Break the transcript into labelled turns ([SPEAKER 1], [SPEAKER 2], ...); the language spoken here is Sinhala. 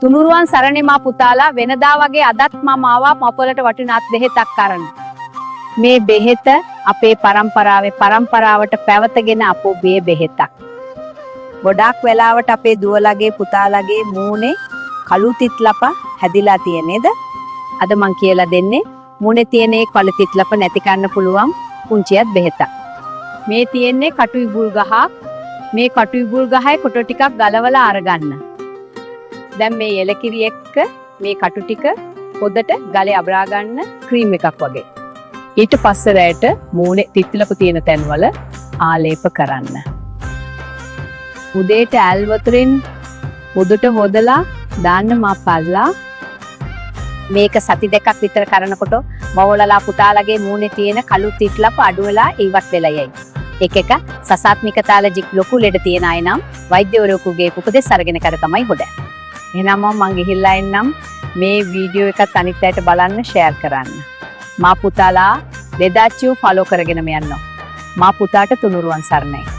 [SPEAKER 1] තුනුරුවන් සරණේ මා පුතාලා වෙනදා වගේ අදත් මම ආවා මපොලට වටිනාත් බෙහෙතක් කරන්න. මේ බෙහෙත අපේ පරම්පරාවට පැවතගෙන අපෝ මේ බෙහෙතක්. ගොඩාක් වෙලාවට අපේ දුවලගේ පුතාලගේ මූණේ කළු තිත්ලප හැදිලා තියෙනේද? අද මං කියලා දෙන්නේ මූණේ තියෙන ඒ කළු තිත්ලප නැති කරන්න පුළුවන් පුංචියත් බෙහෙතක්. මේ තියෙන්නේ කටු ඉබුල් ගහක්. මේ කටු ඉබුල් ගහේ කොට ටිකක් ගලවලා අරගන්න. දැන් මේ එලකිරි එක්ක මේ කටු ටික පොදට ගලේ අබරා ගන්න ක්‍රීම් එකක් වගේ. ඊට පස්සේ රැයට මූණේ තිත්ලප තියෙන තැන්වල ආලේප කරන්න. උදේට ඇල් වතුරෙන් පොදට හොදලා දාන්න මාපල්ලා. මේක සති දෙකක් විතර කරනකොට මවලලා පුතාලගේ මූණේ තියෙන කළු තිත්ලප අඩු වෙලා ඉවත් වෙලා යයි. එක සසාත්මිකතාලජික් ලොකු ලෙඩ තියන අය නම් වෛද්‍යවරයෙකුගේ උපදෙස් අරගෙන කර තමයි හොඳ. එහෙනම් මම ගිහිල්ලා එන්නම්. මේ වීඩියෝ එකත් අනිත් අයට බලන්න ෂෙයාර් කරන්න. මා පුතාලා දෙදාච්චිව ෆලෝ කරගෙන යන්න. මා පුතාට තුනුරුවන් සරණයි.